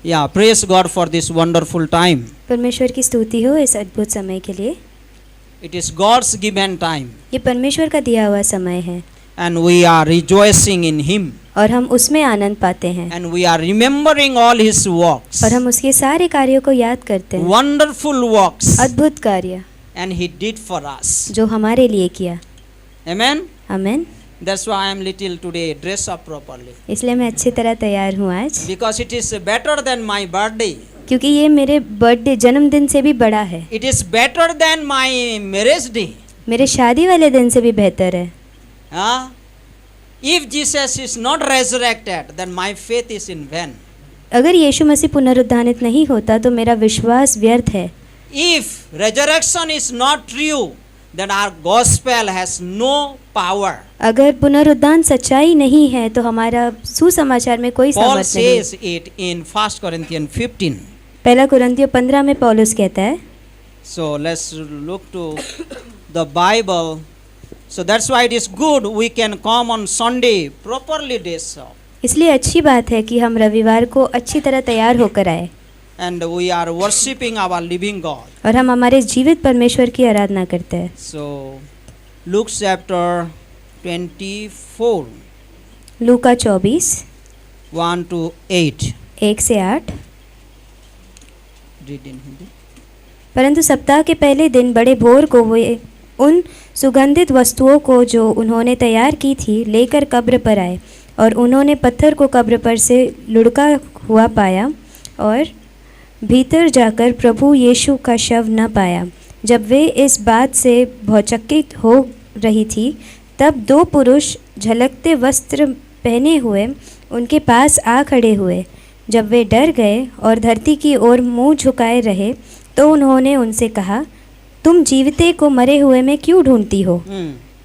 Yeah, praise God for this wonderful time. परमेश्वर की स्तुति हो इस अद्भुत समय के लिए। It is God's given time, ये परमेश्वर का दिया हुआ समय है and we are rejoicing in Him, और हम उसमें आनंद पाते हैं and we are remembering all His works, और हम उसके सारे कार्यों को याद करते हैं, wonderful works, अद्भुत कार्य and He did for us. जो हमारे लिए किया। Amen. आमीन। That's why I am little today dress up properly, इसलिए मैं अच्छी तरह तैयार हूँ आज, because it is better than my birthday. क्योंकि ये मेरे बर्थडे जन्मदिन से भी बड़ा है, It is better than my marriage day. मेरे शादी वाले दिन से भी बेहतर है। Huh? If Jesus is not resurrected, then my faith is in vain. अगर यीशु मसीह पुनरुत्थानित नहीं होता तो मेरा विश्वास व्यर्थ है। If resurrection is not true, then our gospel has no power. अगर पुनरुत्थान सच्चाई नहीं है तो हमारा सुसमाचार में कोई Paul सामर्थ नहीं। says it in 1 Corinthians 15. पहला कुरिन्थियों 15 में पौलुस कहता है। So let's look to the Bible. So that's why it is good we can come on Sunday properly dressed up, इसलिए अच्छी बात है कि हम रविवार को अच्छी तरह तैयार होकर आए and we are worshiping our living God. और हम हमारे जीवित परमेश्वर की आराधना करते हैं। So Luke chapter 24, Luka 24 1 to 8. 1 से 8। Read in Hindi. परंतु सप्ताह के पहले दिन बड़े भोर को वे उन सुगंधित वस्तुओं को जो उन्होंने तैयार की थी लेकर कब्र पर आए, और उन्होंने पत्थर को कब्र पर से लुढ़का हुआ पाया और भीतर जाकर प्रभु यीशु का शव न पाया। जब वे इस बात से भौचकित हो रही थी, तब दो पुरुष झलकते वस्त्र पहने हुए उनके पास आ खड़े हुए। जब वे डर गए और धरती की ओर मुंह झुकाए रहे, तो उन्होंने उनसे कहा, तुम जीविते को मरे हुए में क्यों ढूंढती हो?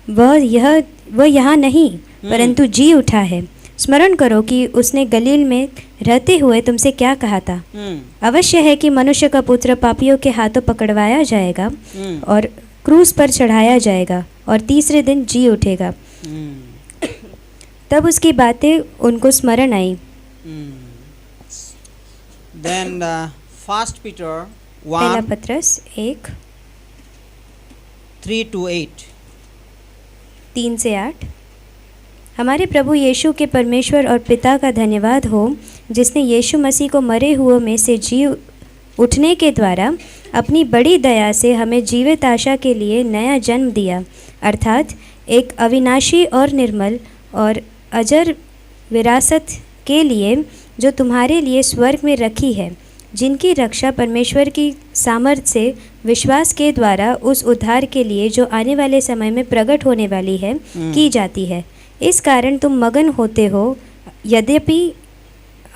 वह यहाँ नहीं, परंतु जी उठा है। स्मरण करो कि उसने गलील में रहते हुए तुमसे क्या कहा था। अवश्य है कि मनुष्य का पुत्र पापियों के हाथों पकड़वाया जाएगा और क्रूस पर चढ़ाया जाएगा और तीसरे दिन जी उठेगा। तब उसकी बातें उनको स्मरण आई। Then 1 Peter पहला 1 पत्रस 1 3 to 8. 3 से 8। हमारे प्रभु यीशु के परमेश्वर और पिता का धन्यवाद हो, जिसने यीशु मसीह को मरे हुओं में से जी उठने के द्वारा अपनी बड़ी दया से हमें जीवित आशा के लिए नया जन्म दिया, अर्थात एक अविनाशी और निर्मल और अजर विरासत के लिए जो तुम्हारे लिए स्वर्ग में रखी है, जिनकी रक्षा परमेश्वर की सामर्थ्य से विश्वास के द्वारा उस उद्धार के लिए जो आने वाले समय में प्रकट होने वाली है की जाती है। इस कारण तुम मगन होते हो, यद्यपि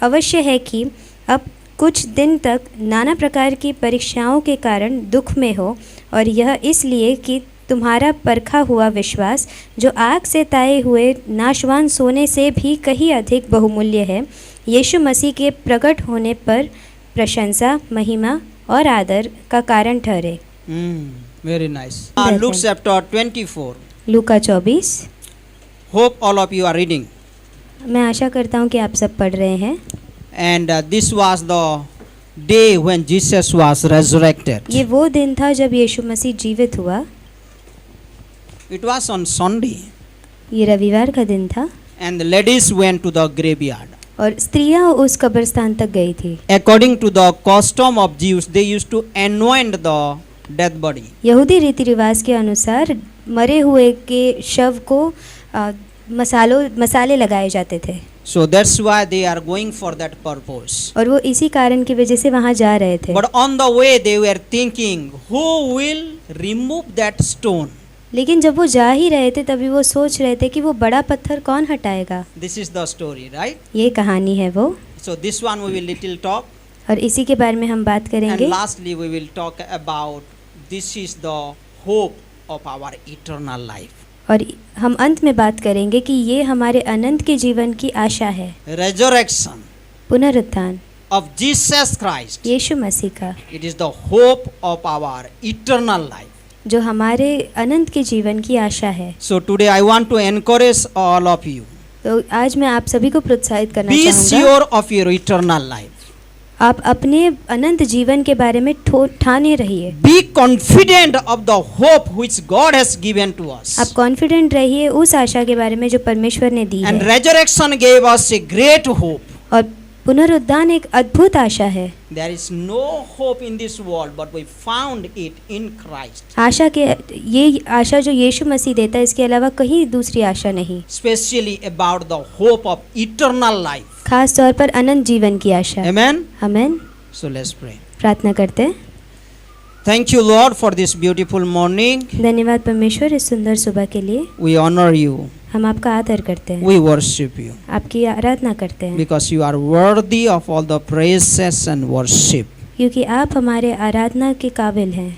अवश्य है कि अब कुछ दिन तक नाना प्रकार की परीक्षाओं के कारण दुख में हो, और यह इसलिए कि तुम्हारा परखा हुआ विश्वास, जो आग से ताए हुए नाशवान सोने से भी कहीं अधिक बहुमूल्य है, यीशु मसीह के प्रकट होने पर प्रशंसा, महिमा और आदर का कारण ठहरे। Very nice. Luke chapter 24. Luka 24। Hope all of you are reading. मैं आशा करता हूँ कि आप सब पढ़ रहे हैं। And this was the day when Jesus was resurrected. ये वो दिन था जब यीशु मसीह जीवित हुआ। It was on Sunday. ये रविवार का दिन था And the ladies went to the graveyard. और स्त्रियां उस कब्रिस्तान तक गई थी। According to the custom of Jews, they used to anoint the dead body. यहूदी रीति रिवाज के अनुसार मरे हुए के शव को मसाले लगाए जाते थे। So that's why they are going for that purpose. और वो इसी कारण की वजह से वहाँ जा रहे थे। But on the way they were thinking, who will remove that stone? लेकिन जब वो जा ही रहे थे तभी वो सोच रहे थे कि वो बड़ा पत्थर कौन हटाएगा। This is the story, right? ये कहानी है वो। So this one we will little talk. और इसी के बारे में हम बात करेंगे। And lastly we will talk about this is the hope of our eternal life. और हम अंत में बात करेंगे कि ये हमारे अनंत के जीवन की आशा है। Resurrection पुनरुत्थान of Jesus Christ. यीशु मसीह का, It is the hope of our eternal life. जो हमारे अनंत के जीवन की आशा है। So today I want to encourage all of you. तो आज मैं आप सभी को प्रोत्साहित करना Be चाहूँगा sure of your eternal life. आप अपने अनंत जीवन के बारे में ठाने रहिए। Be confident of the hope which God has given to us. आप कॉन्फिडेंट रहिए उस आशा के बारे में जो परमेश्वर ने दी And है। resurrection gave us a great hope. और पुनरुद्धान एक अद्भुत आशा है। There is no hope in this world, but we found it in Christ. आशा के ये आशा जो यीशु मसीह देता है, इसके अलावा कहीं दूसरी आशा नहीं। Especially about the hope of eternal life. खास तौर पर अनंत जीवन की आशा। Amen. आमीन। So let's pray. प्रार्थना करते हैं। Thank you, Lord, for this beautiful morning. धन्यवाद परमेश्वर इस सुंदर सुबह के लिए। We honor you. हम आपका आदर करते हैं, We worship you. आपकी आराधना करते हैं, Because you are worthy of all the praises and worship. क्योंकि आप हमारे आराधना के काबिल हैं।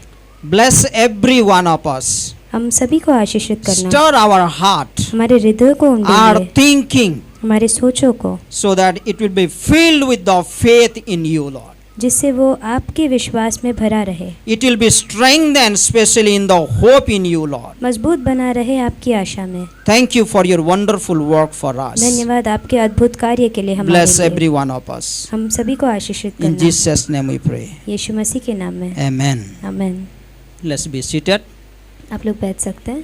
Bless every one of us. हम सभी को आशीषित करना, Stir our heart, हमारे हृदय को our उंडेलिए, thinking, हमारे सोचों को, so that it will be filled with the faith in you, Lord. जिससे वो आपके विश्वास में भरा रहे, It will be strengthened, especially in the hope in you, Lord. मजबूत बना रहे आपकी आशा में। Thank you for your wonderful work for us. धन्यवाद आपके अद्भुत कार्य के लिए हमारे Bless लिए। every one of us. हम सभी को आशीषित In करना, Jesus' name we pray. यीशु मसीह के नाम में। Amen. आमीन। Let's be seated. आप लोग बैठ सकते हैं।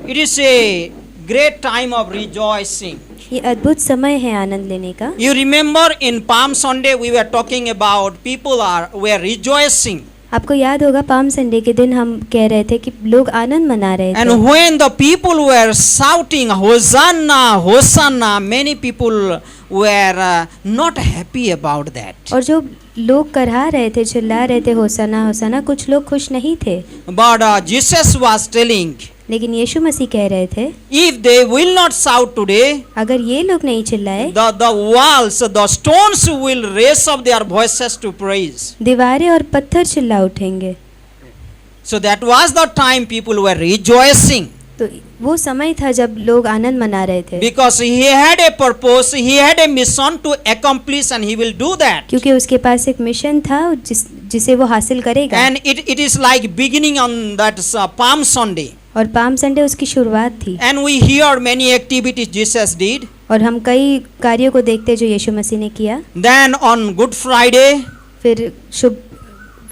It is a great time of rejoicing. ये अद्भुत समय है आनंद लेने का। You remember in Palm Sunday we were talking about people were rejoicing. आपको याद होगा पाम संडे के दिन हम कह रहे थे कि लोग आनंद मना रहे थे। And when the people were shouting Hosanna, Hosanna, many people were not happy about that. और जो लोग करहा रहे थे, चिल्ला रहे थे होसाना होसाना, कुछ लोग खुश नहीं थे। But Jesus was telling, लेकिन यीशु मसीह कह रहे थे, if they will not shout today, अगर ये लोग नहीं चिल्लाए, the walls, the stones will raise up their voices to praise. दीवारें और पत्थर चिल्ला उठेंगे। So that was the time people were rejoicing. तो वो समय था जब लोग आनंद मना रहे थे, Because he had a purpose, he had a mission to accomplish, and he will do that. क्योंकि उसके पास एक मिशन था जिसे वो हासिल करेगा। And it is like beginning on that Palm Sunday. और पाम संडे उसकी शुरुआत थी। And we hear many activities Jesus did. और हम कई कार्यों को देखते जो यीशु मसीह ने किया। Then on Good Friday, फिर शुभ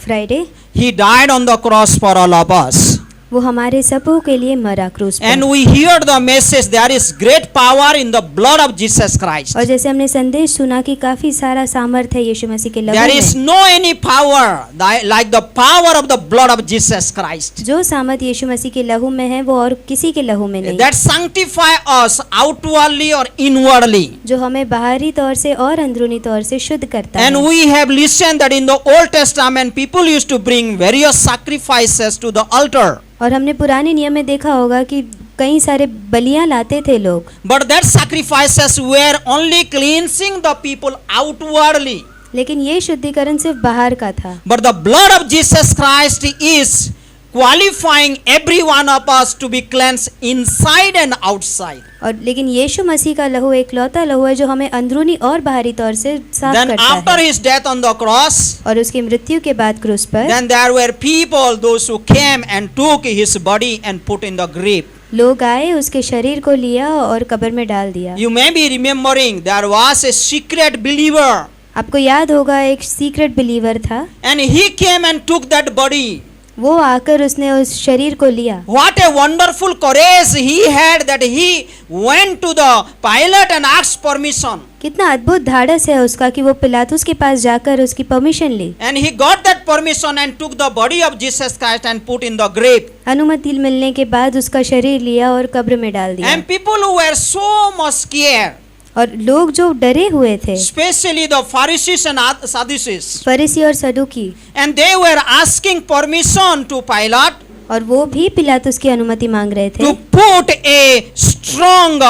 Friday, he died on the cross for all of us. वो हमारे सबों के लिए मरा क्रूस पर। And we hear the message, there is great power in the blood of Jesus Christ. और जैसे हमने संदेश सुना कि काफी सारा सामर्थ है यीशु मसीह के लहू There is में। no any power like the power of the blood of Jesus Christ. जो सामर्थ यीशु मसीह के लहू में है वो और किसी के लहू में नहीं। That sanctify us outwardly or inwardly. जो हमें बाहरी तौर से और अंदरूनी तौर से शुद्ध करता And है। we have listened that in the Old Testament people used to bring various sacrifices to the altar. और हमने पुराने नियम में देखा होगा कि कई सारे बलियां लाते थे लोग। But that sacrifices were only cleansing the people outwardly. लेकिन ये शुद्धिकरण सिर्फ बाहर का था। But the blood of Jesus Christ is qualifying every one of us to be cleansed inside and outside. और लेकिन यीशु मसीह का लहू एक लौता लहू है जो हमें अंदरूनी और बाहरी तौर से साफ Then करता after है। his death on the cross, और उसकी मृत्यु के बाद क्रूस पर then there were people, those who came and took his body and put in the grave. लोग आए, उसके शरीर को लिया और कब्र में डाल दिया। You may be remembering there was a secret believer. आपको याद होगा एक सीक्रेट बिलीवर था, And he came and took that body. वो आकर उसने उस शरीर को लिया। What a wonderful courage he had that he went to the Pilate and asked permission. कितना अद्भुत धाड़स है उसका कि वो पिलातुस के पास जाकर उसकी परमिशन ली। And he got that permission and took the body of Jesus Christ and put in the grave. अनुमति मिलने के बाद उसका शरीर लिया और कब्र में डाल दिया। And people who were so much scared, और लोग जो डरे हुए थे, especially the Pharisees and Sadducees, फरीसी और सदुकी, and they were asking permission to Pilate और वो भी पिलातुस की अनुमति मांग रहे थे to put a strong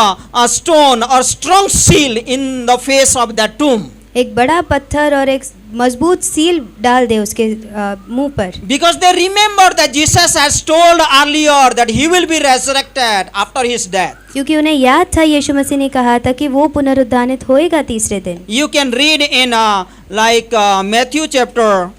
stone or strong seal in the face of that tomb. एक बड़ा पत्थर और एक मजबूत सील डाल दे उसके मुंह पर। Because they remember that Jesus has told earlier that he will be resurrected after his death. क्योंकि उन्हें याद था यीशु मसीह ने कहा था कि वो पुनरुद्धानित होएगा तीसरे दिन। You can read in Matthew chapter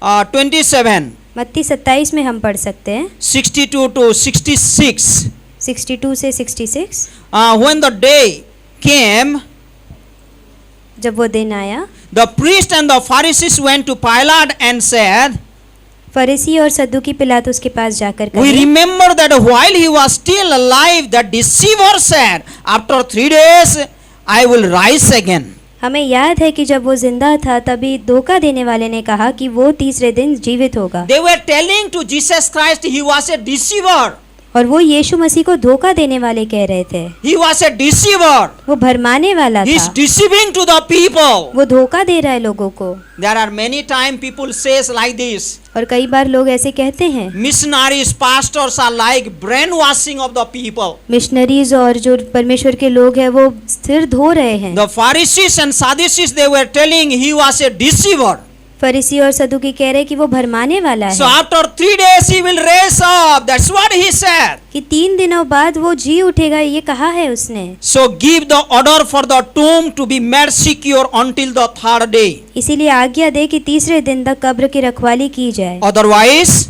27, मत्ती 27 में हम पढ़ सकते हैं 62 to 66. 62 से 66। When the day came जब वो दिन आया, the priest and the Pharisees went to Pilate and said, फरीसी और सद्दुकी पिलातुस के पास जाकर we कहे, remember that while he was still alive, the deceiver said, after 3 days I will rise again. हमें याद है कि जब वो जिंदा था तभी धोखा देने वाले ने कहा कि वो तीसरे दिन जीवित होगा, They were telling to Jesus Christ he was a deceiver. और वो यीशु मसीह को धोखा देने वाले कह रहे थे। He was a deceiver. वो भरमाने वाला He is था, deceiving to the people. वो धोखा दे रहा है लोगों को। There are many times people says like this. और कई बार लोग ऐसे कहते हैं, Missionaries, pastors are like brainwashing of the people. Missionaries और जो परमेश्वर के लोग हैं वो सिर धो रहे हैं। The Pharisees and Sadducees, they were telling he was a deceiver. फरीसी और सदुकी कह रहे कि वो भरमाने वाला So है, after 3 days he will raise up. That's what he said. कि 3 दिनों बाद वो जी उठेगा, ये कहा है उसने। So give the order for the tomb to be made secure until the 3rd day. इसीलिए आज्ञा दे कि तीसरे दिन तक कब्र की रखवाली की जाए, Otherwise,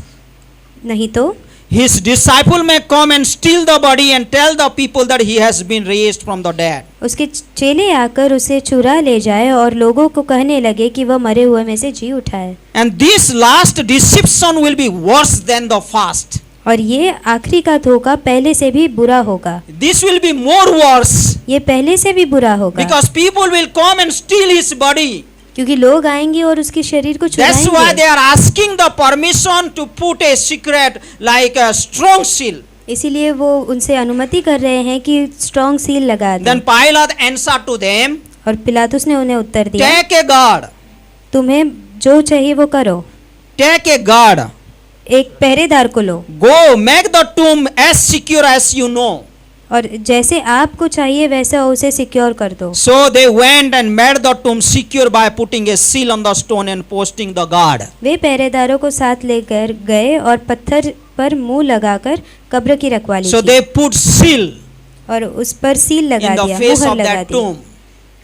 नहीं तो his disciple may come and steal the body and tell the people that he has been raised from the dead. उसके चेले आकर उसे चुरा ले जाए और लोगों को कहने लगे कि वह मरे हुए में से जी उठा है। And this last deception will be worse than the first. और ये आखिरी का धोखा पहले से भी बुरा होगा, This will be more worse ये पहले से भी बुरा होगा, because people will come and steal his body. क्योंकि लोग आएंगे और उसके शरीर को That's why चुराएंगे। they are asking the permission to put a secret like a strong seal. इसीलिए वो उनसे अनुमति कर रहे हैं कि स्ट्रॉन्ग सील लगा दें। Then Pilate answered to them, और पिलातुस ने उन्हें उत्तर दिया, take a guard, तुम्हें जो चाहिए वो करो, take a guard, एक पहरेदार को लो, go make the tomb as secure as you know. और जैसे आपको चाहिए वैसा उसे सिक्योर कर दो। So they went and made the tomb secure by putting a seal on the stone and posting the guard. वे पहरेदारों को साथ लेकर गए और पत्थर पर मुंह लगाकर कब्र की रखवाली So की, they put seal और उस पर सील लगा in the दिया, face मुहर of लगा that दी tomb,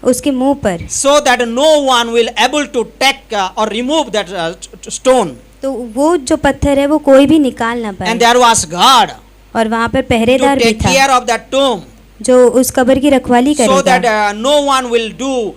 उसके मुंह पर, so that no one will able to take or remove that stone. तो वो जो पत्थर है वो कोई भी निकाल ना पाए। And there was guard और वहाँ पर to पहरेदार भी take था care of that tomb, जो उस कब्र की रखवाली so that करेगा, no one will do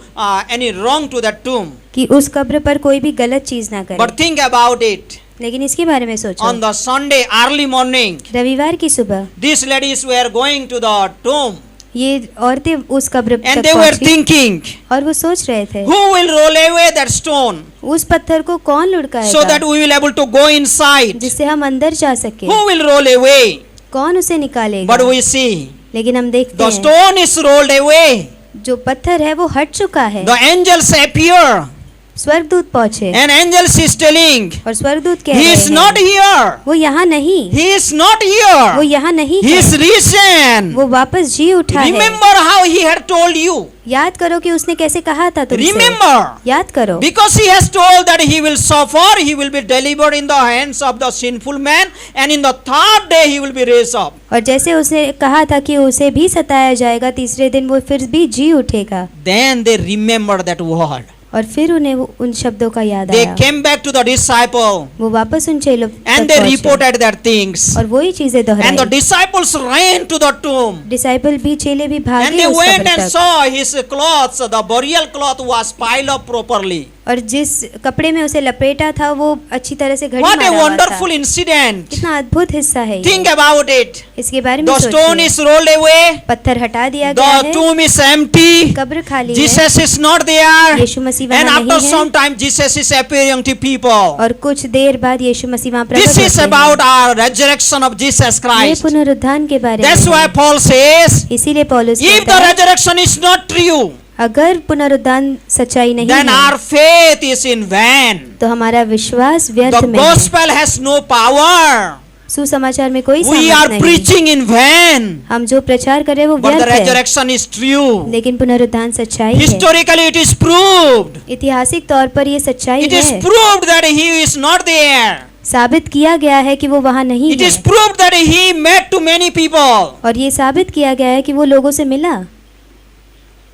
any wrong to that tomb. कि उस कब्र पर कोई भी गलत चीज ना करे। But think about it. लेकिन इसके बारे में सोचो, On the Sunday early morning, रविवार की सुबह these ladies were going to the tomb ये औरतें उस कब्र and तक they were पहुंची thinking, और वो सोच रहे थे who will roll away that stone उस पत्थर को कौन so लुढ़काएगा that we will able to go inside? जिससे हम अंदर जा सके, Who will roll away? कौन उसे निकालेगा। But we see लेकिन हम देखते the हैं stone is rolled away. जो पत्थर है वो हट चुका है। The angels appear स्वर्गदूत पहुंचे and angels is telling, और स्वर्गदूत कह he रहे is not हैं here. वो यहाँ नहीं, He is not वो here. यहाँ नहीं He is है, risen. वो वापस जी उठा है। Remember how he had told you. याद करो कि उसने कैसे कहा था तुमसे, Remember. याद करो, Because he has told that he will suffer, he will be delivered in the hands of the sinful man, and in the 3rd day he will be raised up. और जैसे उसने कहा था कि उसे भी सताया जाएगा, तीसरे दिन वो फिर भी जी उठेगा। Then they remembered that word. और फिर उन्हें उन शब्दों का याद They आया, came back to the disciple वो वापस उन चेलों and तक they पहुंचे reported their things. और वही चीजें And the दोहराई। disciples ran to the tomb. Disciple भी, चेले भी And भागे they उस went कब्र and तक, saw his clothes, the burial cloth was piled up properly. और जिस कपड़े में उसे लपेटा था वो अच्छी तरह से घड़ी What a मारा हुआ wonderful था। incident. कितना अद्भुत हिस्सा है ये। Think about it. इसके बारे में The stone सोचिए, is rolled away. पत्थर हटा दिया गया The है, tomb is empty. कब्र खाली है, Jesus is not there. Yeshu Masih And वहाँ after नहीं some है, time, Jesus is appearing to people. और कुछ देर बाद यीशु मसीह वहाँ This प्रकट is होते about हैं। our resurrection of Jesus ये Christ. पुनरुत्थान के बारे That's में why है। Paul says, इसीलिए पौलुस if कहता the है, resurrection is not true, अगर पुनरुत्थान सच्चाई नहीं then है our faith is in vain. तो हमारा विश्वास The व्यर्थ में है, gospel has no power. सुसमाचार में कोई We सामर्थ are नहीं। preaching in vain. हम जो प्रचार करें वो But the व्यर्थ है, resurrection is true. लेकिन पुनरुत्थान सच्चाई है। Historically, it is proved. ऐतिहासिक तौर पर ये सच्चाई It is है, proved that he is not there. साबित किया गया है कि वो वहाँ नहीं It है, is proved that he met to many people. और ये साबित किया गया है कि वो लोगों से मिला।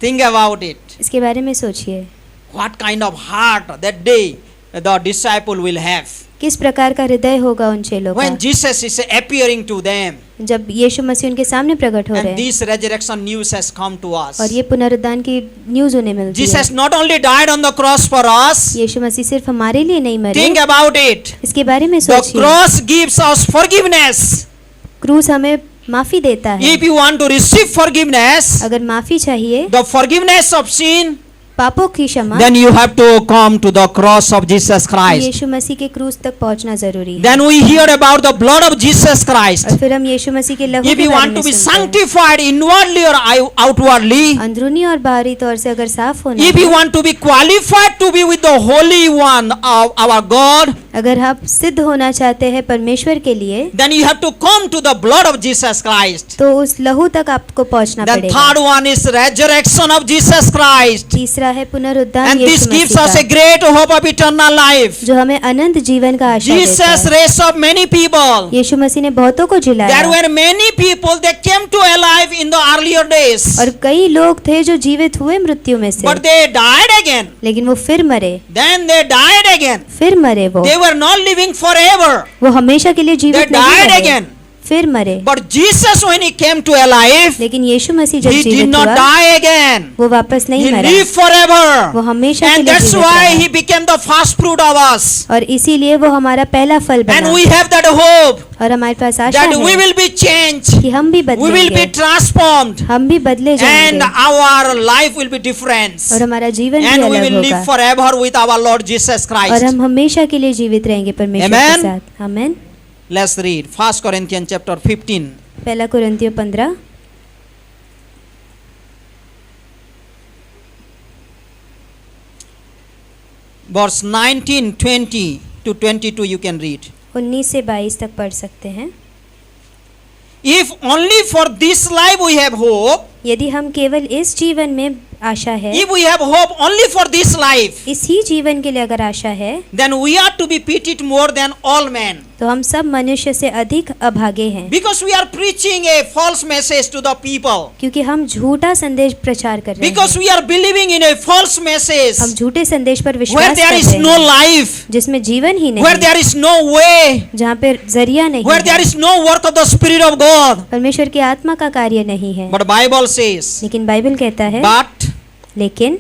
Think about it. इसके बारे में सोचिए, What kind of heart that day the disciple will have किस प्रकार का हृदय होगा उन चेलों when का Jesus is appearing to them, जब यीशु मसीह उनके सामने प्रकट हो रहे and हैं this resurrection news has come to us. और ये पुनरुद्धान की न्यूज उन्हें मिलती है। Jesus not only died on the cross for us, यीशु मसीह सिर्फ हमारे लिए नहीं मरे, think about it. इसके बारे में The सोचिए। cross gives us forgiveness. क्रूस हमें माफी देता है। If you want to receive forgiveness, अगर माफी चाहिए, the forgiveness of sin, पापों की क्षमा, then you have to come to the cross of Jesus Christ. यीशु मसीह के क्रूस तक पहुंचना जरूरी है। Then we hear about the blood of Jesus Christ. और फिर हम यीशु मसीह के लहू If के you बारे want में to be सुनते हैं। sanctified inwardly or outwardly, अंदरूनी और बाहरी तौर से अगर साफ होना if है, you want to be qualified to be with the Holy One of our God, अगर आप सिद्ध होना चाहते हैं परमेश्वर के लिए, then you have to come to the blood of Jesus Christ. तो उस लहू तक आपको पहुंचना Then पड़ेगा। third one is resurrection of Jesus Christ. तीसरा है पुनरुद्धान And this Yeshu gives Masih us a का, great hope of eternal life. जो हमें अनंत जीवन का आशा देता Jesus है। raised up many people. यीशु मसीह ने बहुतों को There जिलाया were many people that came to alive in the earlier days, और कई लोग थे जो जीवित हुए मृत्यु में से, but they died again. लेकिन वो फिर मरे, Then they died again. फिर मरे वो They were not living forever. हमेशा के लिए They जीवित नहीं died रहे, again. फिर मरे। But Jesus, when he came to alive, लेकिन यीशु मसीह जब he did जीवित not हुआ, die again. वो वापस He नहीं मरा, lived forever. वो हमेशा के And लिए that's जीवित why रहा। he became the first fruit of us. और इसीलिए वो हमारा पहला फल And बना। we have that hope और हमारे पास आशा that we है will be changed. कि हम भी We will be बदलेंगे, transformed. हम भी बदले And जाएंगे our life will be different. और हमारा जीवन भी And we अलग will live होगा forever with our Lord Jesus और Christ. हम हमेशा के लिए जीवित रहेंगे परमेश्वर के Amen. साथ। आमीन। Let's read 1 Corinthians chapter 15. पहला कुरिन्थियों 15 Verse 19, 20 to 22 you can read. 19 से 22 तक पढ़ सकते हैं। If only for this life we have hope, यदि हम केवल इस जीवन में आशा है, if we have hope only for this life, इसी जीवन के लिए अगर आशा है, then we are to be pitied more than all men. तो हम सब मनुष्य से अधिक अभागे हैं, Because we are preaching a false message to the people. क्योंकि हम झूठा संदेश प्रचार कर रहे Because हैं। we are believing in a false message हम झूठे संदेश पर where विश्वास there कर is रहे no हैं, life, जिसमें जीवन ही where नहीं, there is no way, जहाँ पे जरिया नहीं where there है, is no work of the Spirit of God. परमेश्वर की आत्मा का कार्य नहीं है। But Bible says, लेकिन बाइबल कहता है, but लेकिन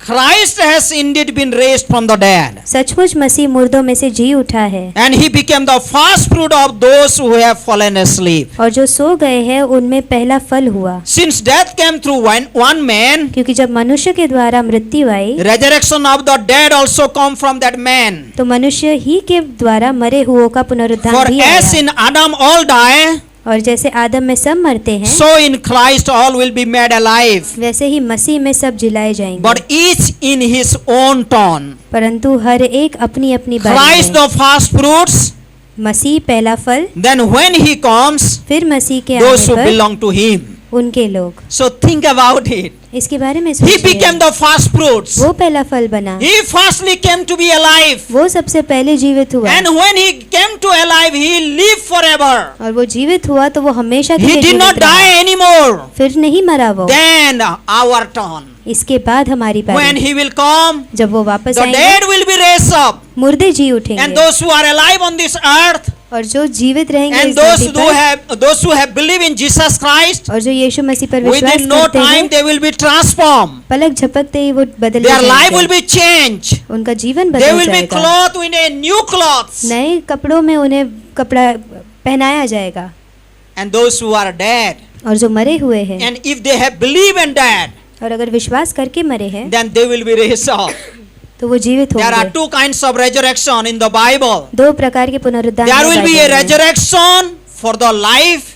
Christ has indeed been raised from the dead. सचमुच मसीह मुर्दों में से जी उठा है And he became the first fruit of those who have fallen asleep. और जो सो गए हैं उनमें पहला फल हुआ। Since death came through one man, क्योंकि जब मनुष्य के द्वारा मृत्यु आई, resurrection of the dead also come from that man. तो मनुष्य ही के द्वारा मरे हुओं का पुनरुत्थान For भी as आया। in Adam all die, और जैसे आदम में सब मरते हैं, so in Christ all will be made alive. वैसे ही मसीह में सब जिलाए जाएंगे, But each in his own turn. परंतु हर एक अपनी अपनी Christ बारी में। the first fruits, मसीह पहला फल, then when he comes, फिर मसीह के those who आने पर belong to him. उनके लोग। So think about it. इसके बारे में He सोचिए, became the first fruits. वो पहला फल बना, He firstly came to be alive. वो सबसे पहले जीवित हुआ, And when he came to alive, he lived forever. और वो जीवित हुआ तो वो हमेशा के He लिए did not जीवित रहा, die anymore. फिर नहीं मरा वो। Then our turn. इसके बाद हमारी When बारी, he will come, जब वो वापस the आएंगे, dead will be raised up. मुर्दे जी And उठेंगे, those who are alive on this earth, और जो जीवित रहेंगे and इस धरती those who have believed in Jesus Christ, और जो यीशु मसीह पर विश्वास within no करते time हैं, they will be transformed. पलक झपकते ही वो बदल Their life will जाएंगे, be changed. उनका जीवन They बदल will be जाएगा, clothed in a new clothes. नए कपड़ों में उन्हें कपड़ा पहनाया जाएगा। And those who are dead, और जो मरे हुए हैं and if they have believed and died, और अगर विश्वास करके मरे हैं, then they will be raised up. तो वो जीवित There are होंगे। two kinds of resurrection in the Bible. दो प्रकार के पुनरुद्धान There हैं will be a बाइबल में। resurrection for the life,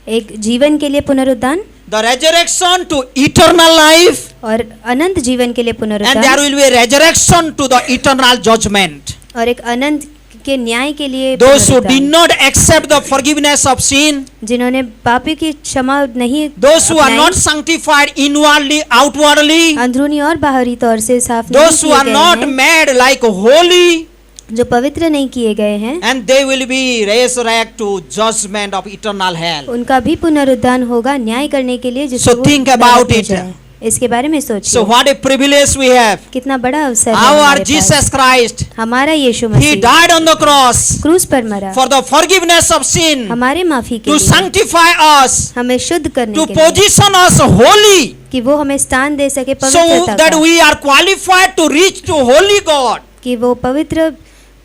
एक जीवन के लिए पुनरुद्धान the resurrection to eternal life, और अनंत जीवन के लिए and there पुनरुद्धान, will be a resurrection to the eternal judgment. और एक अनंत के न्याय के लिए Those who पुनरुद्धान। did not accept the forgiveness of sin, जिन्होंने पापी की क्षमा नहीं those who are अपनाई, not sanctified inwardly, outwardly, अंदरूनी और बाहरी तौर से साफ नहीं those who किए are गए not हैं, made like holy, जो पवित्र नहीं किए गए हैं, and they will be resurrected to judgment of eternal hell. उनका भी पुनरुद्धान होगा न्याय करने के लिए, जिससे So वो think नरक about में it. जाए। इसके बारे में So सोचिए, what a privilege we have. कितना बड़ा अवसर है Our हमारे Jesus पास। Christ, हमारा यीशु He Masih died on the cross क्रूस पर मरा for the forgiveness of sin, हमारे माफी के to लिए, sanctify us, हमें शुद्ध करने to के लिए, position us holy, कि वो हमें स्थान दे सके so पवित्रता that का, we are qualified to reach to holy God. कि वो पवित्र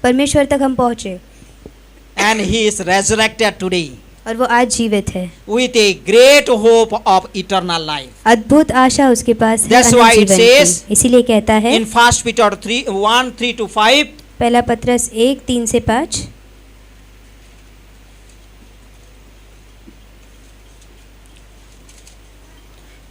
परमेश्वर तक हम पहुँचे। And He is resurrected today और वो आज जीवित है, with a great hope of eternal life. अद्भुत आशा उसके पास है That's अनंत why it जीवन says की। इसीलिए कहता है In 1 Peter 1:3-5, पहला पत्रस 1:3-5,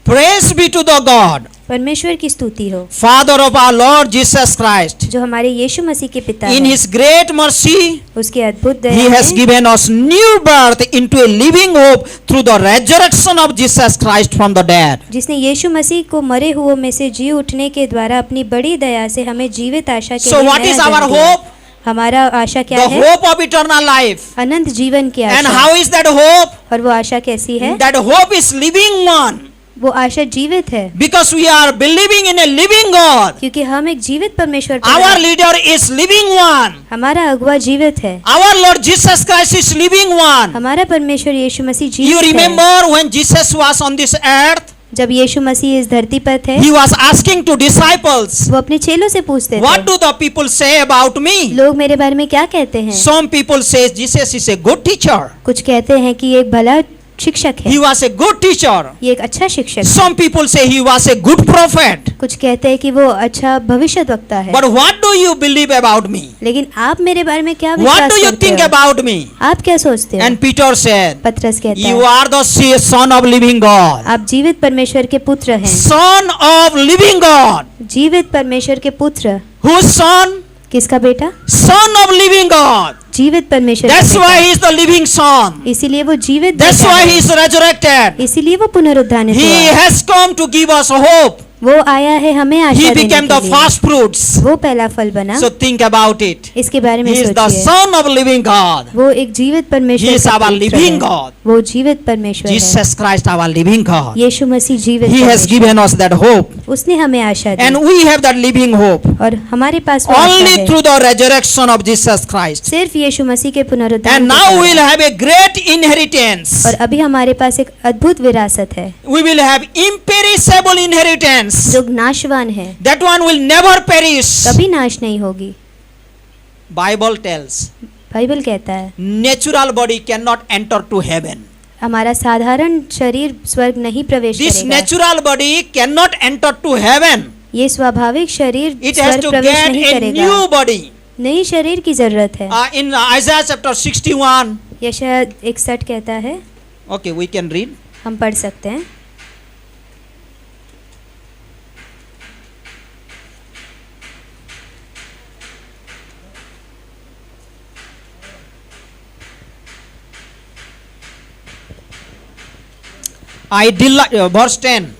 praise be to the God, परमेश्वर की स्तुति हो Father of our Lord Jesus Christ. जो हमारे यीशु मसीह के पिता In हैं। His great mercy, उसके अद्भुत He दया has में given us new birth into a living hope through the resurrection of Jesus Christ from the dead. जिसने यीशु मसीह को मरे हुओं में से जी उठने के द्वारा अपनी बड़ी दया से हमें जीवित आशा के So लिए what नया is जन्म our दिया। hope? हमारा आशा क्या The है? hope of eternal life. अनंत जीवन की And Asha. how is that hope? और वो आशा कैसी है? That hope is living one. वो आशा जीवित है, Because we are believing in a living God. क्योंकि हम एक जीवित परमेश्वर पर Our हैं। leader is living one. हमारा अगुआ जीवित है, Our Lord Jesus Christ is living one. हमारा परमेश्वर यीशु मसीह You जीवित है। remember when Jesus was on this earth, जब यीशु मसीह इस धरती पर थे, He was asking to disciples, वो अपने चेलों से पूछते what थे, do the people say about me? लोग मेरे बारे में क्या कहते हैं? Some people say Jesus is a good teacher. कुछ कहते हैं कि ये एक भला शिक्षक है, He was a good teacher. ये एक अच्छा शिक्षक है। Some people say he was a good prophet. कुछ कहते हैं कि वो अच्छा भविष्यद्वक्ता है। But what do you believe about me? लेकिन आप मेरे बारे में क्या What विश्वास do you करते think हो? about me? आप क्या सोचते हो? And Peter said, पत्रस कहता You है, are the Son of living God. आप जीवित परमेश्वर के पुत्र हैं। Son of living God. जीवित परमेश्वर के पुत्र। Whose son? किसका बेटा? Son of living God. जीवित परमेश्वर का That's बेटा। why he is the living son. इसीलिए वो जीवित That's बेटा why है। he is resurrected. इसीलिए वो पुनरुत्थानित He हुआ। has come to give us hope. वो आया है हमें He आशा देने became के the लिए। first fruits. वो पहला फल बना। So think about it. इसके बारे में He is the सोचिए। Son of living God. वो एक जीवित परमेश्वर He is का our पुत्र living है। God. वो जीवित परमेश्वर है। Jesus Christ, our living God. यीशु मसीह जीवित He has परमेश्वर। given us that hope. उसने हमें आशा दी And we have that living hope और हमारे पास वो आशा only है through the resurrection of Jesus Christ. सिर्फ यीशु मसीह के पुनरुत्थान And के now द्वारा। we'll have a great inheritance. और अभी हमारे पास एक अद्भुत विरासत है We will have imperishable inheritance. जो नाशवान है, That one will never perish. कभी नाश नहीं होगी। Bible tells बाइबल कहता है natural body cannot enter to heaven. हमारा साधारण शरीर स्वर्ग नहीं प्रवेश This करेगा। natural body cannot enter to heaven. ये स्वाभाविक शरीर It has स्वर्ग to प्रवेश get नहीं a करेगा। new body. नई शरीर की जरूरत है। In Isaiah chapter 61. यशायाह 61 कहता है, Okay, we can read. हम पढ़ सकते हैं। I delight, verse 10.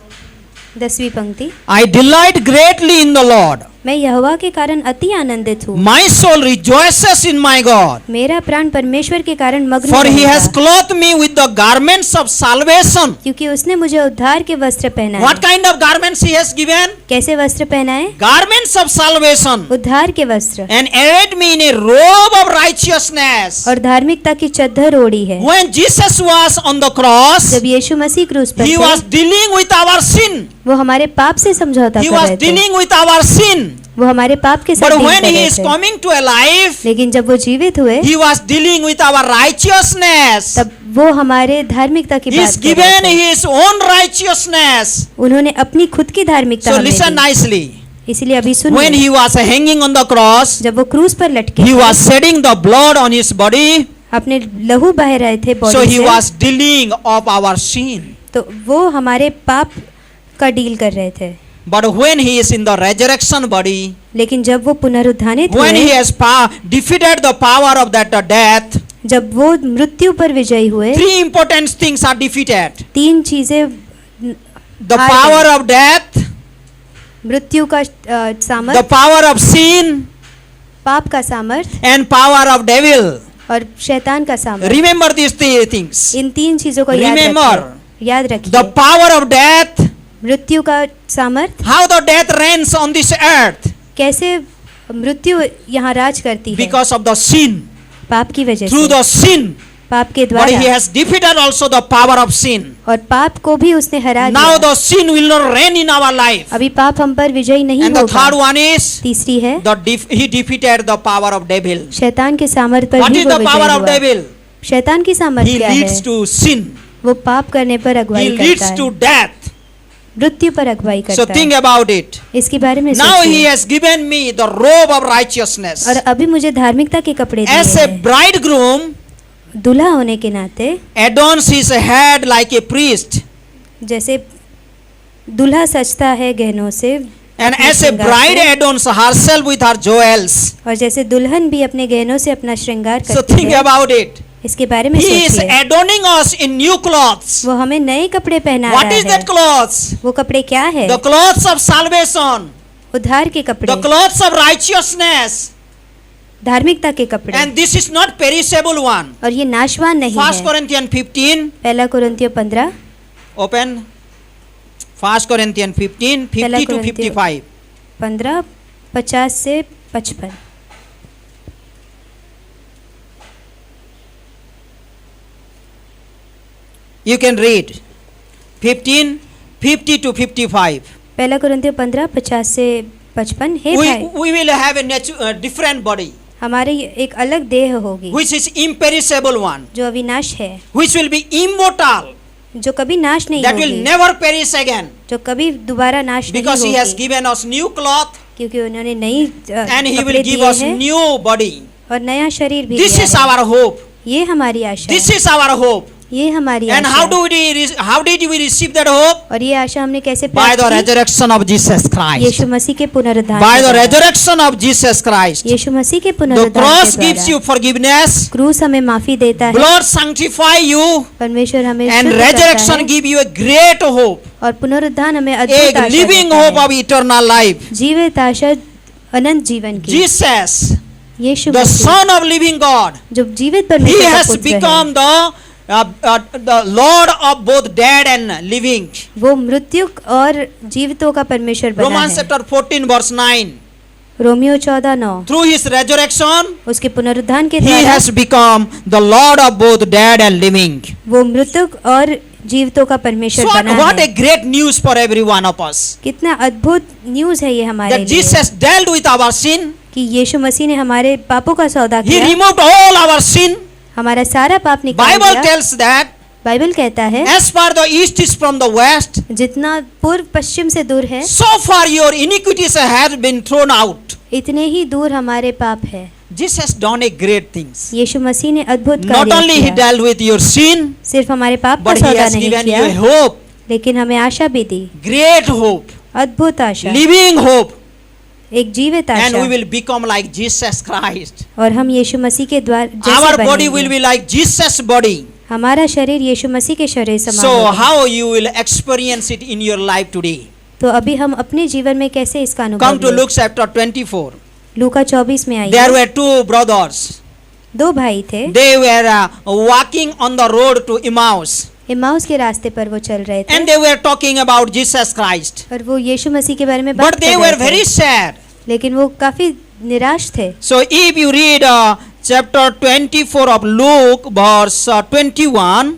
10वीं पंक्ति, I delight greatly in the Lord. मैं यहोवा के कारण अति आनंदित हूँ। My soul rejoices in my God. मेरा प्राण परमेश्वर के कारण मग्न For he रहेगा, has clothed me with the garments of salvation. क्योंकि उसने मुझे उद्धार के वस्त्र पहनाए। What kind of garments he has given? कैसे वस्त्र पहनाए? Garments of salvation. उद्धार के वस्त्र। And arrayed me in a robe of righteousness. और धार्मिकता की चद्दर ओढ़ी है। When Jesus was on the cross, जब यीशु मसीह क्रूस पर he थे, was dealing with our sin. वो हमारे पाप से समझौता He कर was रहे थे। dealing with our sin. वो हमारे पाप के साथ But डील when कर he रहे is थे। coming to alive, लेकिन जब वो जीवित हुए, he was dealing with our righteousness. तब वो हमारे धार्मिकता की He बात is कर रहे given थे। his own righteousness. उन्होंने अपनी खुद की धार्मिकता So हमें listen दी। nicely. इसीलिए अभी When सुनिए, he was hanging on the cross, जब वो क्रूस पर लटके he थे, was shedding the blood on his body. अपने लहू बह रहे थे So बॉडी he से, was dealing of our sin. तो वो हमारे पाप का डील कर रहे थे। But when he is in the resurrection body, लेकिन जब वो पुनरुत्थानित when he हुए, has defeated the power of that death, जब वो मृत्यु पर विजयी हुए, three important things are defeated. तीन चीजें, The हार power गई। of death, मृत्यु का the सामर्थ, power of sin, पाप का सामर्थ and power of devil. और शैतान का सामर्थ। Remember these three things. इन तीन चीजों को याद Remember, रखिए, याद The रखिए। power of death, मृत्यु का सामर्थ, How the death reigns on this earth कैसे मृत्यु यहाँ राज करती है because of the sin. पाप की वजह Through से, the sin, पाप के but he द्वारा, has defeated also the power of sin. और पाप को भी उसने हरा Now दिया। the sin will not reign in our life. अभी पाप हम पर विजयी नहीं And the third होगा। one is तीसरी है, he defeated the power of devil. शैतान के सामर्थ पर What भी is वो the power विजयी of हुआ। devil? शैतान की सामर्थ He क्या leads है? to sin. वो पाप करने पर He अगुवाई करता leads है, to death. मृत्यु पर अगुवाई So करता think है। about it. इसके बारे में Now he सोचिए। has given me the robe of righteousness. और अभी मुझे धार्मिकता के कपड़े दिए As a हैं। bridegroom, दूल्हा होने के नाते, adorns his head like a priest. जैसे दूल्हा सजता है गहनों से, And अपने as a श्रृंगार bride से, adorns herself with her jewels. और जैसे दुल्हन भी अपने गहनों से अपना श्रृंगार So करती think है, about it. इसके बारे में He is सोचिए। adorning us in new clothes. वो हमें नए कपड़े पहना What रहा is है। that clothes? वो कपड़े क्या है? The clothes of salvation. उद्धार के कपड़े, The clothes of righteousness. धार्मिकता के कपड़े, And this is not perishable one. और ये नाशवान नहीं 1 है। Corinthians 15. पहला कुरिन्थियों 15, Open. 1 Corinthians 15, 50 to 55. 15, 50 से 55। You can read. 15, 50 to 55. पहला कुरिन्थियों 15, 50 से 55। हे भाई, We will have a different body, हमारे एक अलग देह होगी which is imperishable one, जो अविनाश है, which will be immortal, जो कभी नाश नहीं that will होगी, never perish again, जो कभी दोबारा नाश नहीं because he has होगी, given us new cloth क्योंकि उन्होंने नई and he कपड़े will give दिए us हैं new body. और नया शरीर भी This दिया is है। our hope. ये हमारी आशा This है, is our hope. ये हमारी And आशा है। how did we receive that hope? और ये आशा हमने कैसे By प्राप्त the की? resurrection of Jesus Christ. यीशु मसीह के पुनरुद्धार By के the द्वारा। resurrection of Jesus Christ. यीशु मसीह के The पुनरुद्धार cross के gives द्वारा। you forgiveness. क्रूस हमें माफी देता है, Blood sanctify you. परमेश्वर हमें And शुद्ध करता resurrection है, give you a great hope. और पुनरुद्धान हमें अद्भुत A आशा living देता hope है। of eternal life. जीवित आशा अनंत जीवन की। Jesus, Yeshu the Masih Son of living God, जो जीवित He परमेश्वर का has पुत्र है, become the Lord of both dead and living. वो मृत्यु और जीवितों का परमेश्वर बना Romans है। chapter 14 verse 9. Romeo 14:9, Through His resurrection, उसके पुनरुद्धान के He द्वारा has become the Lord of both dead and living. वो मृत्यु और जीवितों का परमेश्वर So बना what है। a great news for every one of us. कितना अद्भुत न्यूज़ है ये हमारे That लिए Jesus dealt with our sin. कि यीशु मसीह ने हमारे पापों का सौदा He किया, removed all our sin. हमारा सारा पाप निकाल Bible दिया। tells that बाइबल कहता है as far the east is from the west, जितना पूर्व पश्चिम से दूर है, so far your iniquities have been thrown out. इतने ही दूर हमारे पाप है। Jesus has done a great things. यीशु मसीह ने अद्भुत Not कार्य only He किया, dealt with your sin, सिर्फ हमारे पाप का but He सौदा has नहीं given किया, you a hope, लेकिन हमें आशा भी दी, great hope, अद्भुत आशा, living hope, एक जीवित and we Asha. will become like Jesus Christ. और हम यीशु मसीह के द्वार Our जैसे body will बनेंगे। be like Jesus' body. हमारा शरीर यीशु मसीह के शरीर समान So होगा। how you will experience it in your life today? तो अभी हम अपने जीवन में कैसे इसका Come अनुभव to लें? Luke chapter 24. लूका 24 में There आइए। were two brothers. दो भाई थे, They were walking on the road to Emmaus, Emmaus के रास्ते पर वो चल रहे थे and they were talking about Jesus Christ. और वो यीशु मसीह के बारे में बात But they कर were रहे थे, very sad. लेकिन वो काफी निराश थे। So if you read chapter 24 of Luke, verse 21,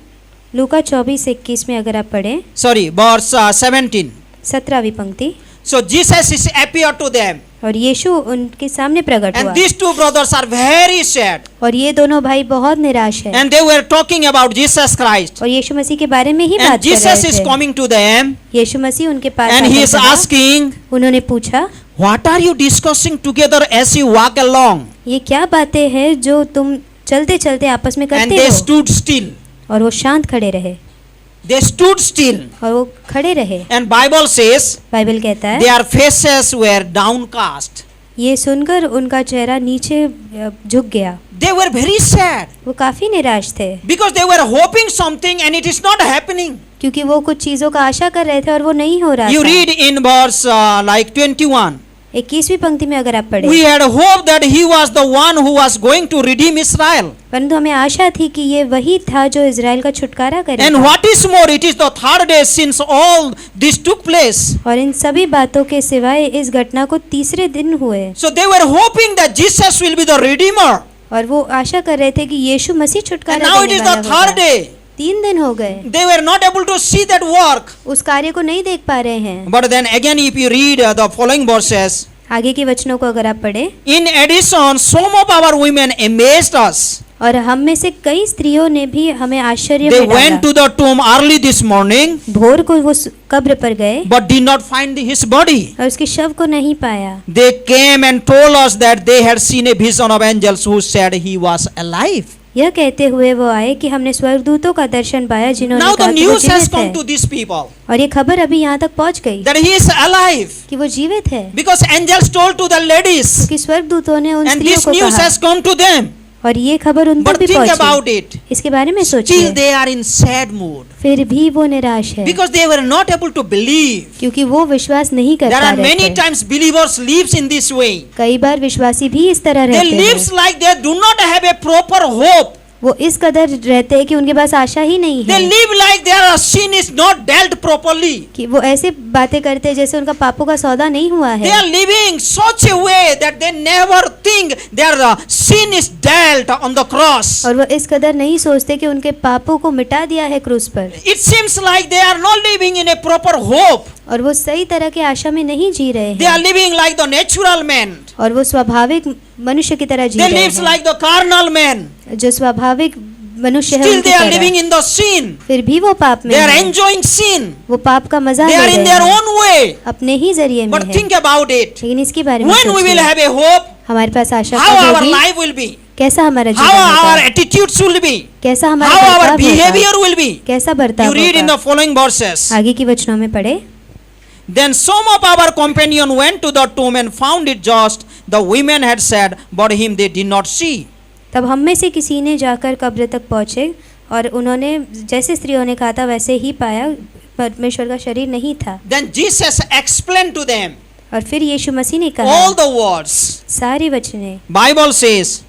लूका 24:21 में अगर आप पढ़ें, sorry, verse 17. 17वीं पंक्ति, So Jesus is appeared to them, और यीशु उनके सामने प्रकट हुआ and these two brothers are very sad, और ये दोनों भाई बहुत निराश हैं and they were talking about Jesus Christ. और यीशु मसीह के बारे में ही And बात कर Jesus रहे is थे। coming to them, यीशु मसीह उनके पास and he आकर is कहा- asking, उन्होंने पूछा, "What are you discussing together as you walk along?" ये क्या बातें हैं जो तुम चलते चलते आपस में And करते they हो? stood still. और वो शांत खड़े रहे, They stood still, और वो खड़े रहे। and Bible says बाइबल कहता है their faces were downcast. ये सुनकर उनका चेहरा नीचे झुक गया। They were very sad वो काफी निराश थे because they were hoping something and it is not happening. क्योंकि वो कुछ चीजों का आशा कर रहे थे और वो नहीं हो रहा You था। read in verse like 21. 21वीं पंक्ति में अगर आप पढ़े, we had hope that he was the one who was going to redeem Israel. परंतु हमें आशा थी कि ये वही था जो इज़राइल का छुटकारा And करेगा। what is more, it is the third day since all this took place. और इन सभी बातों के सिवाय इस घटना को तीसरे दिन हुए, So they were hoping that Jesus will be the redeemer. और वो आशा कर रहे थे कि यीशु मसीह And छुटकारा now it देने is the वाला third होगा। day. 3 दिन हो गए, They were not able to see that work. उस कार्य को नहीं देख पा रहे हैं। But then again, if you read the following verses, आगे के वचनों को अगर आप पढ़े, in addition, some of our women amazed us. और हम में से कई स्त्रियों ने भी हमें आश्चर्य They में went डाला। to the tomb early this morning, भोर को वो कब्र पर गए but did not find his body. और उसके शव को नहीं पाया। They came and told us that they had seen a vision of angels who said he was alive. यह कहते हुए वो आए कि हमने स्वर्गदूतों का दर्शन पाया जिन्होंने Now कहा the कि वो news has जीवित come है। to these people और ये खबर अभी यहाँ तक पहुँच गई that he is alive, कि वो जीवित है, because angels told to the ladies, कि स्वर्गदूतों ने उन and स्त्रियों this को news कहा, has come to them. और ये खबर उन तक But भी think about पहुँची। it. इसके बारे में Still सोचिए, they are in sad mood फिर भी वो निराश है because they were not able to believe. क्योंकि वो विश्वास नहीं कर There पा are रहे many थे। times believers lives in this way. कई बार विश्वासी भी इस तरह They रहते lives हैं, like they do not have a proper hope. वो इस कदर रहते हैं कि उनके पास आशा ही नहीं They है, live like their sin is not dealt properly. कि वो ऐसे बातें करते हैं जैसे उनका पापों का सौदा नहीं हुआ They है। are living such a way that they never think their sin is dealt on the cross. और वो इस कदर नहीं सोचते कि उनके पापों को मिटा दिया है क्रूस पर, It seems like they are not living in a proper hope. और वो सही तरह की आशा में नहीं जी रहे They are हैं, living like the natural man. और वो स्वाभाविक मनुष्य की तरह जी They रहे lives हैं, like the carnal man. जो स्वाभाविक मनुष्य है Still उनकी they are तरह। living in the sin. फिर भी वो पाप में They are हैं, enjoying sin. वो पाप का मजा They ले are in रहे their हैं, own way. अपने ही जरिए में But है। think about it. लेकिन इसके बारे में When we will सोचिए, have a hope, हमारे पास आशा how कब our होगी, life will be, कैसा हमारा how जीवन our होगा, attitudes will be, कैसा हमारा how our बर्ताव behavior होगा, will be. कैसा बर्ताव You read in होगा। the following verses. आगे की वचनों में पढ़े, Then some of our companion went to the tomb and found it just the women had said, but him they did not see. तब हम में से किसी ने जाकर कब्र तक पहुँचे और उन्होंने जैसे स्त्रियों ने कहा था वैसे ही पाया, परमेश्वर का शरीर नहीं था। Then Jesus explained to them और फिर यीशु मसीह ने कहा, all the words. सारी वचने, Bible says,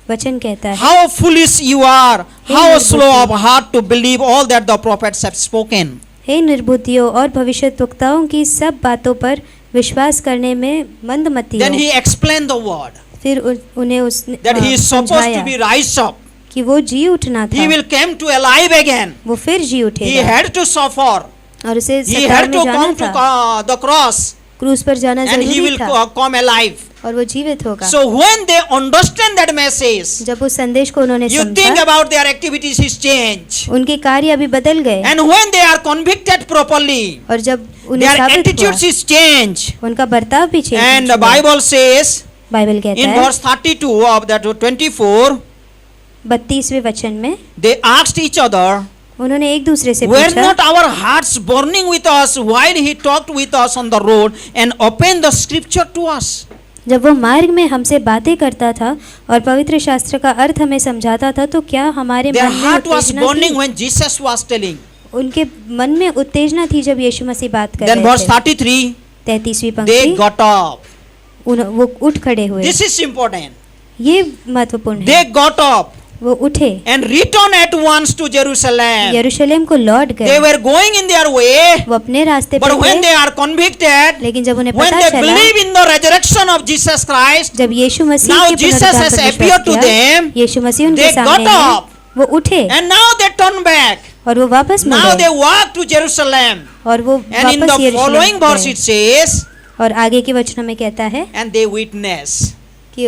वचन कहता है, how foolish you are, how निर्बुद्धि। slow of heart to believe all that the prophets have spoken. हे निर्बुद्धियों और भविष्यद्वक्ताओं की सब बातों पर विश्वास करने में मंदमती Then हो। he explained the word फिर उन्हें उसने that he is supposed to समझाया be rise up. कि वो जी उठना He था, will come to alive again. वो फिर जी He उठेगा had to suffer. और उसे He सतार had में to जाना come to था, the cross, क्रूस पर जाना and he जरूरी will था come alive. और वो जीवित होगा। So when they understand that message, जब उस संदेश को उन्होंने you think समझा, about their activities is change. उनके कार्य अभी बदल गए, And when they are convicted properly, और जब उन्हें their साबित attitudes हुआ, is change. उनका बर्ताव भी चेंज And the हुआ। Bible says बाइबल कहता in है verse 32 of that 24, 32वें वचन में, they asked each other, उन्होंने एक दूसरे से were पूछा, not our hearts burning with us while he talked with us on the road and opened the scripture to us? जब वो मार्ग में हमसे बातें करता था और पवित्र शास्त्र का अर्थ हमें समझाता था, तो क्या हमारे Their मन में heart was उत्तेजना burning थी? when Jesus was telling. उनके मन में उत्तेजना थी जब यीशु मसीह बात कर Then रहे verse थे। 33, 33वीं they पंक्ति, got up. वो उठ खड़े हुए। This is important. ये महत्वपूर्ण है, They got up वो उठे, and returned at once to Jerusalem. यरूशलेम को लौट They गए। were going in their way, वो अपने रास्ते but पर when थे, they are convicted, लेकिन जब उन्हें when पता they चला, believe in the resurrection of Jesus Christ, जब यीशु मसीह now के Jesus पुनरुत्थान has पर appeared to विश्वास them, किया, यीशु मसीह उनके they सामने got हैं, up, वो उठे and now they turn back. और वो वापस मुड़ Now गए, they walk to Jerusalem. और वो And in वापस the following यरूशलेम verse गए। it says, और आगे के वचनों में कहता है and they witness. कि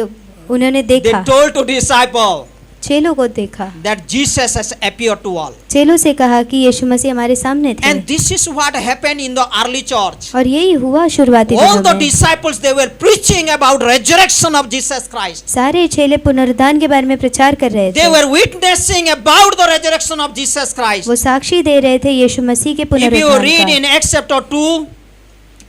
उन्होंने They देखा, told to disciple चेलों को देखा, that Jesus has appeared to all. चेलों से कहा कि यीशु मसीह हमारे सामने थे। And this is what happened in the early church. और यही हुआ शुरुआती All दिनों the में। disciples, they were preaching about resurrection of Jesus Christ. सारे चेले पुनरुत्थान के बारे में प्रचार कर रहे They थे, were witnessing about the resurrection of Jesus Christ. वो साक्षी दे रहे थे यीशु मसीह के If you पुनरुत्थान read का। in Acts chapter 2,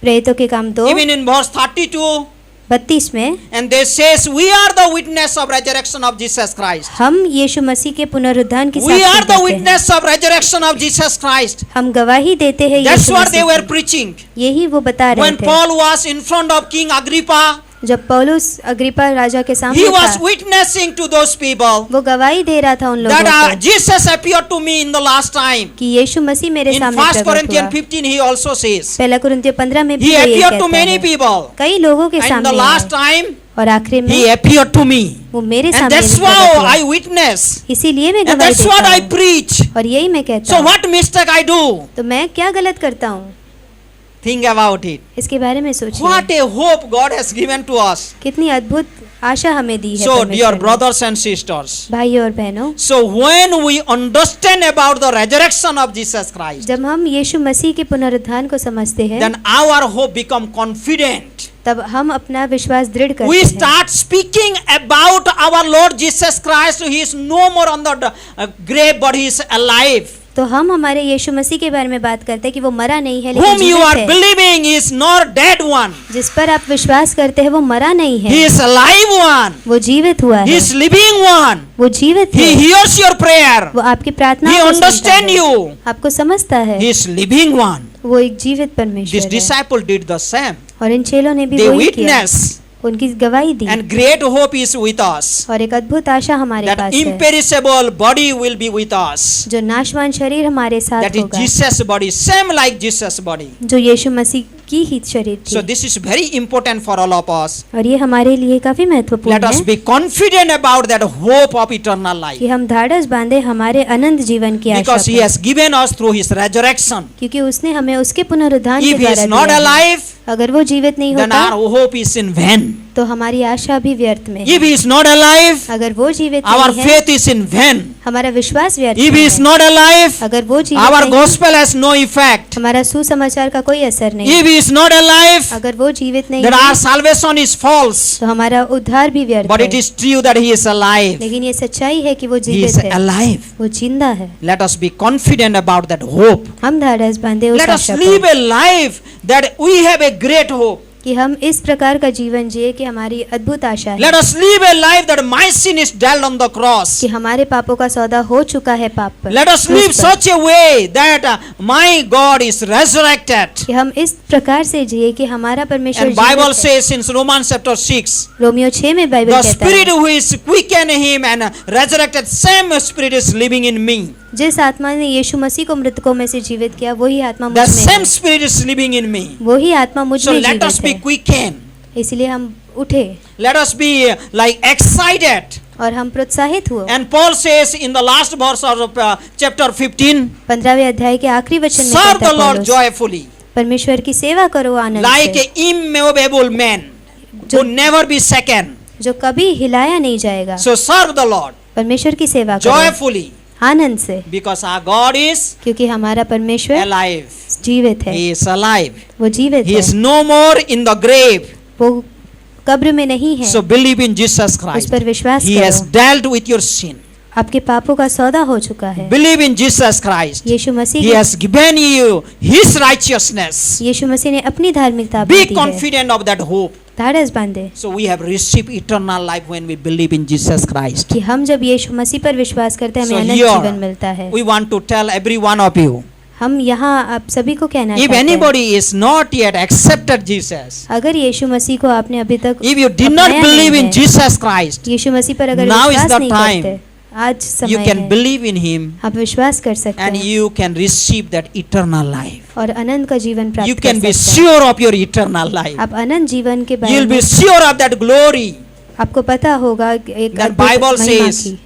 प्रेरितों के काम 2 even in verse 32, 32 में, and they says we are the witness of resurrection of Jesus Christ. हम यीशु मसीह के पुनरुत्थान की We साक्षी are the देते हैं। witness of resurrection of Jesus Christ. हम गवाही देते हैं That's Yeshu what they Masih were की। preaching. यही वो बता रहे When थे। Paul was in front of King Agrippa, जब पौलुस अग्रिप्पा राजा के he सामने was था, witnessing to those people वो गवाही दे रहा था उन लोगों that को Jesus appeared to me in the last time. कि यीशु मसीह मेरे In सामने 1 प्रकट Corinthians हुआ। 15 he also says पहला कुरिन्थियों 15 में भी he वो ये appeared to कहता many है, people. कई लोगों के And the सामने last आए, time और आखिरी में he appeared to me. वो मेरे And सामने that's प्रकट how हुआ। I witness. इसीलिए मैं And गवाही that's what देता I हूँ preach. और यही मैं कहता So हूँ। what mistake I do? तो मैं क्या गलत करता हूँ, Think about it. इसके बारे में सोचिए। What a hope God has given to us. कितनी अद्भुत आशा हमें दी है So परमेश्वर dear ने। brothers and sisters, भाइयों और बहनों, so when we understand about the resurrection of Jesus Christ, जब हम यीशु मसीह के पुनरुत्थान को समझते हैं, then our hope become confident. तब हम अपना विश्वास दृढ़ करते We हैं। start speaking about our Lord Jesus Christ. He is no more on the grave, but he is alive. तो हम हमारे यीशु मसीह के बारे में बात करते हैं कि वो मरा नहीं है लेकिन Whom you जीवित are है। believing is not dead one. जिस पर आप विश्वास करते हैं वो मरा नहीं He है, is alive one. वो जीवित हुआ He है, is living one. वो जीवित He है, hears your prayer. वो आपकी प्रार्थना He को सुनता understand है, you. आपको समझता है, He is living one. वो एक जीवित This परमेश्वर है। disciple did the same. और इन चेलों ने भी They वही किया, witness. उनकी गवाही दी, And great hope is with us. और एक अद्भुत आशा हमारे That पास है, imperishable body will be with us. जो नाशवान शरीर हमारे साथ That is होगा, Jesus' body, same like Jesus' body. जो यीशु मसीह की ही शरीर So थी। this is very important for all of us. और ये हमारे लिए काफी Let महत्वपूर्ण us है be confident about that hope of eternal life. कि हम धाड़स बांधे हमारे अनंत जीवन की आशा Because he पर, has given us through his resurrection. क्योंकि उसने हमें उसके पुनरुत्थान के If he is द्वारा not दिया है। alive, अगर वो जीवित नहीं then होता our hope is in vain. तो हमारी आशा भी व्यर्थ में है। If he is not alive, अगर वो जीवित our नहीं है, faith is in vain. हमारा विश्वास व्यर्थ If में he is है। not alive, अगर वो जीवित our नहीं है, gospel has no effect. हमारा सुसमाचार का कोई असर नहीं। If he is not alive, अगर वो जीवित नहीं then है, our salvation is false. तो हमारा उद्धार भी व्यर्थ But it है। is true that he is alive. लेकिन ये सच्चाई है कि वो He जीवित is है, alive. वो जिंदा है। Let us be confident about that hope. हम धाड़स बांधे उस Let us आशा live पर a life that we have a great hope. कि हम इस प्रकार का जीवन जिए कि हमारी अद्भुत आशा है Let us live a life that my sin is dealt on the cross. कि हमारे पापों का सौदा हो चुका है पाप पर। Let us क्रूस live पर। such a way that my God is resurrected. कि हम इस प्रकार से जिए कि हमारा परमेश्वर And Bible जीवित है। says in Romans chapter 6, Romeo 6 में बाइबल the कहता spirit है, who is quickened him and resurrected, same spirit is living in me. जिस आत्मा ने यीशु मसीह को मृतकों में से जीवित किया वही आत्मा मुझ The में same है, spirit is living in me. वही आत्मा मुझ So में let us जीवित be है। quickened. इसलिए हम उठे Let us be like excited. और हम प्रोत्साहित हुए। And Paul says in the last verse of chapter 15, 15वें अध्याय के आखिरी वचन में serve कहता the है Lord पौलुस, joyfully, परमेश्वर की सेवा करो आनंद like से, a immovable man who never be shaken. जो कभी हिलाया नहीं जाएगा। So serve the Lord परमेश्वर की सेवा करो joyfully, आनंद से, because our God is क्योंकि हमारा परमेश्वर alive. जीवित है, He is alive. वो जीवित He है, is no more in the grave. वो कब्र में नहीं है। So believe in Jesus उस Christ. पर विश्वास He has करो, dealt with your sin. आपके पापों का सौदा हो चुका है। Believe in Jesus Christ. Yeshu Masih He has given you His righteousness. यीशु मसीह ने अपनी धार्मिकता Be दी है। confident of that hope. धाड़स बांधे So we have received eternal life when we believe in Jesus Christ. कि हम जब यीशु मसीह पर विश्वास करते हैं So हमें अनंत here जीवन मिलता है। we want to tell every one of you, हम यहाँ आप सभी को कहना if चाहते हैं, anybody is not yet accepted Jesus, अगर यीशु मसीह को आपने अभी तक if you did not अपनाया believe नहीं in है, Jesus Christ, यीशु मसीह पर अगर now is विश्वास the नहीं time करते, आज you समय can है, believe in Him आप विश्वास कर सकते and हैं you can receive that eternal life. और अनंत का जीवन You प्राप्त can कर be सकते हैं। sure of your eternal life. आप अनंत जीवन के बारे You'll में be sure of that glory आपको पता होगा कि एक That अद्भुत Bible महिमा says, की।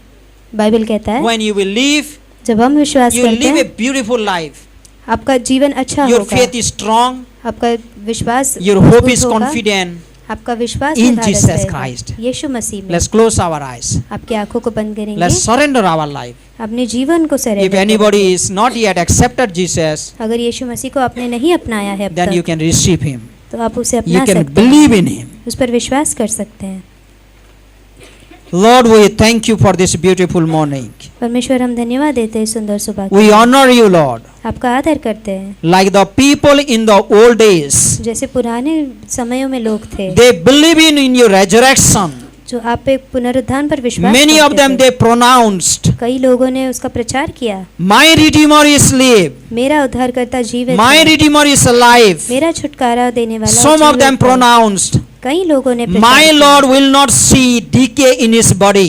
बाइबल कहता है when you will live, जब हम विश्वास you will करते live a हैं beautiful life. आपका जीवन अच्छा Your होगा, faith is strong. आपका विश्वास Your hope मजबूत is होगा, confident. आपका विश्वास in में धारस Jesus रहेगा। Christ. यीशु मसीह में Let's close our eyes. आपकी आंखों को बंद करेंगे, Let's surrender our life. अपने जीवन को If surrender anybody is not yet accepted Jesus, अगर यीशु मसीह को आपने नहीं अपनाया है अब then you तक, can receive Him. तो आप उसे You अपना can सकते believe हैं, in Him. उस पर विश्वास कर सकते हैं। Lord, we thank you for this beautiful morning. परमेश्वर हम धन्यवाद देते हैं सुंदर सुबह के We लिए। honor you, Lord. आपका आदर करते हैं। Like the people in the old days, जैसे पुराने समयों में लोग थे they believe in your resurrection. जो आप एक पुनरुत्थान पर विश्वास Many of करते them थे। they pronounced, कई लोगों ने उसका प्रचार किया। my Redeemer is live, मेरा उद्धारकर्ता जीवित my है। Redeemer is alive. मेरा छुटकारा देने वाला Some of जीवित them है। pronounced, कई लोगों ने प्रचार my किया, Lord will not see decay in his body.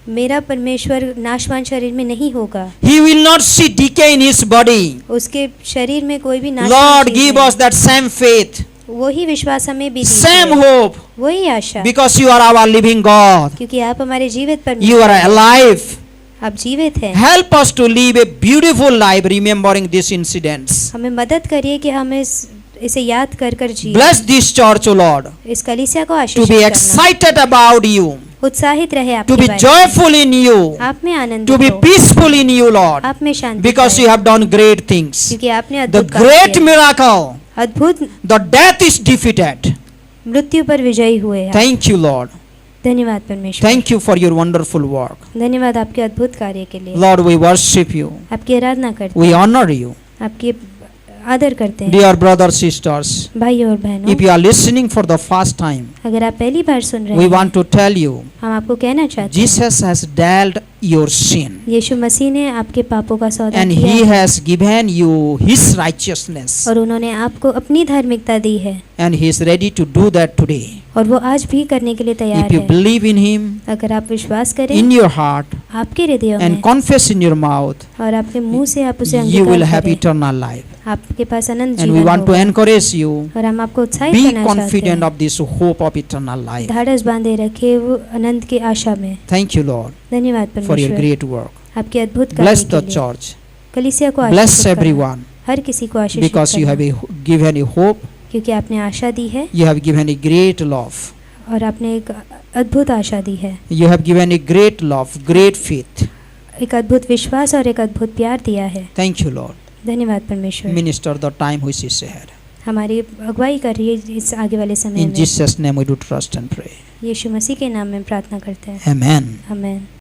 मेरा परमेश्वर नाशवान शरीर में नहीं होगा। He will not see decay in his body. उसके शरीर में कोई भी नाशवान Lord, चीज give नहीं। us that same faith, वही विश्वास हमें भी same दीजिए, hope, वही आशा, because you are our living God. क्योंकि आप हमारे जीवित You परमेश्वर are हैं। alive. आप जीवित हैं। Help us to live a beautiful life remembering these incidents. हमें मदद करिए कि हम इसे याद कर कर जिए। Bless this church, O Lord, इस कलीसिया को to आशीष be करना, excited about you, उत्साहित रहे to आपके be बारे में, joyful in you, आप में to आनंदित be हो, peaceful in you, Lord, आप में शांति because पाए, you have done great things. क्योंकि आपने The अद्भुत काम great किए। miracle, अद्भुत the death is defeated. मृत्यु पर विजयी हुए हैं। Thank you, Lord. धन्यवाद परमेश्वर। Thank you for your wonderful work. धन्यवाद आपके अद्भुत कार्य के लिए। Lord, we worship you. आपकी आराधना करते We हैं, honor you. आपकी आदर करते हैं। Dear brothers, sisters, भाइयों और बहनों, if you are listening for the first time, अगर आप पहली बार सुन रहे we हैं, want to tell you, हम आपको कहना चाहते हैं, Jesus has dealt your sin यीशु मसीह ने आपके पापों का सौदा and किया he है has given you his righteousness और उन्होंने आपको अपनी धार्मिकता दी है and he is ready to do that today. और वो आज भी करने के लिए तैयार If you है। believe in him अगर आप विश्वास करें in your heart आपके हृदयों and में confess in your mouth, और आपके मुंह से आप उसे you will अंगीकार have करें, eternal life. आपके पास अनंत And we जीवन want to होगा। encourage you, और हम आपको उत्साहित be करना चाहते confident हैं, of this hope of eternal life. ढाढ़स बांधे रखे वो अनंत की आशा में। Thank you, Lord, धन्यवाद for your परमेश्वर great work. आपके अद्भुत कार्य Bless के the लिए। church. कलीसिया को Bless आशीषित करना, everyone, हर किसी को आशीषित because you have करना, given a hope, क्योंकि आपने आशा दी है you have given a great love, और आपने एक अद्भुत आशा दी है, you have given a great love, great faith. एक अद्भुत विश्वास और एक अद्भुत प्यार दिया है। Thank you, Lord. धन्यवाद परमेश्वर। Minister the time which is ahead. हमारी अगुवाई कर रही है इस आगे वाले समय In में। Jesus' name we do trust and pray. यीशु मसीह के नाम में प्रार्थना करते हैं। Amen. आमीन।